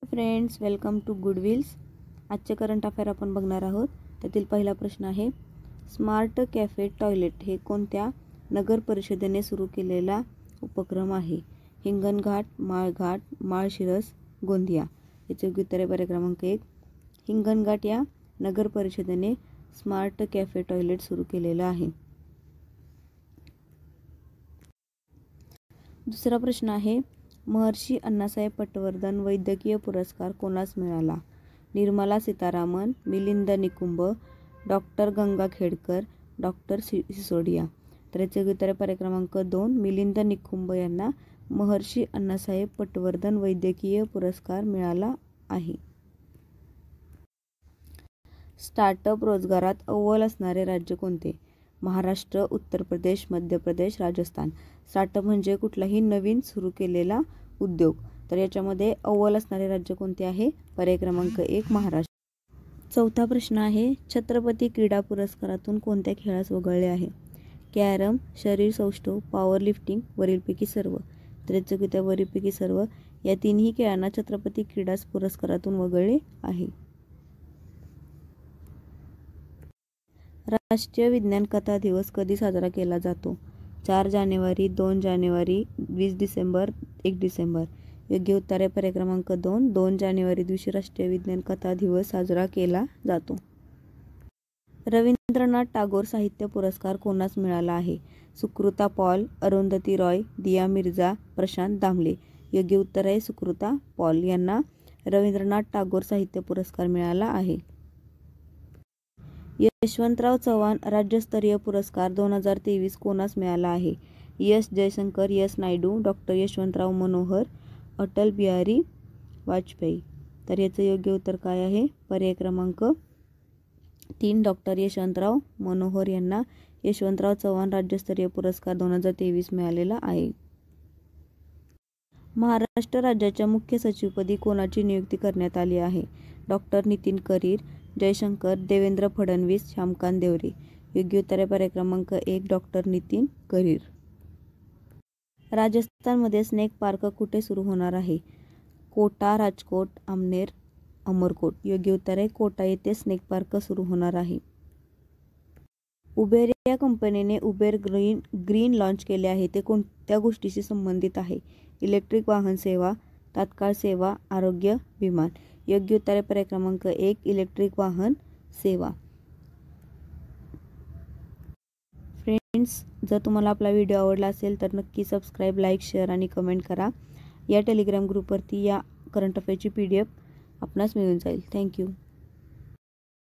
Friends, welcome to गुडविल्स। आजचे current affair आपण बघणार आहोत। त्यातील पहिला प्रश्न आहे, स्मार्ट कॅफे टॉयलेट हे कोणत्या नगर परिषदेने सुरू केलेला उपक्रम आहे? हिंगणघाट, माळघाट, माळशिरस, गोंदिया। याचे योग्य उत्तर आहे पर्याय क्रमांक 1, हिंगणघाट या नगर परिषदेने स्मार्ट कॅफे टॉयलेट सुरू केलेला आहे। दुसरा प्रश्न आहे, महर्षी अण्णासाहेब पटवर्धन वैद्यकीय पुरस्कार कोणास मिळाला? Nirmala Sitharaman, Milind Nikumbh, doctor Gangakhedkar, doctor Sisodia. तर याचे उत्तर आहे पर्याय क्रमांक 2, मिलिंद निकुंभ यांना महर्षी अण्णासाहेब पटवर्धन वैद्यकीय पुरस्कार मिळाला आहे। स्टार्टअप रोजगारात अव्वल असणारे राज्य कोणते? महाराष्ट्र, उत्तर प्रदेश, मध्य प्रदेश, राजस्थान। स्टार्टअप म्हणजे कुठलाही नवीन सुरू केलेला उद्योग। तर याच्यामध्ये अव्वल असणारे राज्य कोणते आहे? पर्याय क्रमांक 1, महाराष्ट्र। चौथा प्रश्न आहे, छत्रपती क्रीडा पुरस्कारातून कोणत्या खेळास वगळले आहे? कॅरम, शरीर सौष्ठव, पॉवर लिफ्टिंग, वरीलपैकी सर्व। तर याचे उत्तर आहे वरीलपैकी सर्व। या तिन्ही खेळांना छत्रपती क्रीडा पुरस्कारातून वगळले आहे। राष्ट्रीय विज्ञान कथा दिवस कधी साजरा केला जातो? 4 जानेवारी, 2 जानेवारी, 20 डिसेंबर, 1 डिसेंबर। योग्य उत्तर आहे पर्याय क्रमांक 2, 2 जानेवारी दिवशी राष्ट्रीय विज्ञान कथा दिवस साजरा केला जातो। रवींद्रनाथ टागोर साहित्य पुरस्कार कोणास मिळाला आहे? सुकृता पॉल, अरुंधती रॉय, दिया मिर्झा, प्रशांत दामले। योग्य उत्तर आहे सुकृता पॉल यांना रवींद्रनाथ टागोर साहित्य पुरस्कार मिळाला आहे। यशवंतराव चव्हाण राज्यस्तरीय पुरस्कार 2023 कोणास मिळाला आहे? S Jaishankar, S Naidu, doctor Yashwantrao Manohar, Atal Bihari Vajpayee. तर याचं योग्य उत्तर काय आहे? पर्याय क्रमांक 3, डॉक्टर यशवंतराव मनोहर यांना यशवंतराव चव्हाण राज्यस्तरीय पुरस्कार 2023 मिळालेला आहे। महाराष्ट्र राज्याच्या मुख्य सचिवपदी कोणाची नियुक्ती करण्यात आली आहे? डॉक्टर नितीन करीर, जयशंकर, देवेंद्र फडणवीस, श्यामकांत देवरे। योग्य उत्तर आहे पर्याय क्रमांक 1, डॉक्टर नितीन करीर। राजस्थानमध्ये स्नेक पार्क कुठे सुरू होणार आहे? कोटा, राजकोट, आमनेर, अमरकोट। योग्य उत्तर आहे कोटा येथे स्नेक पार्क सुरू होणार आहे। उबेर या कंपनीने उबेर ग्रीन लॉन्च केले आहे, ते कोणत्या गोष्टीशी संबंधित आहे? इलेक्ट्रिक वाहन सेवा, तात्काळ सेवा, आरोग्य, विमान। योग्य उत्तर आहे पर्याय क्रमांक 1, इलेक्ट्रिक वाहन सेवा। फ्रेंड्स, जर तुम्हाला आपला व्हिडिओ आवडला असेल तर नक्की सबस्क्राईब, लाईक, शेअर आणि कमेंट करा। या टेलिग्राम ग्रुपवरती या करंट अफेअरची PDF आपणास मिळून जाईल। थँक्यू।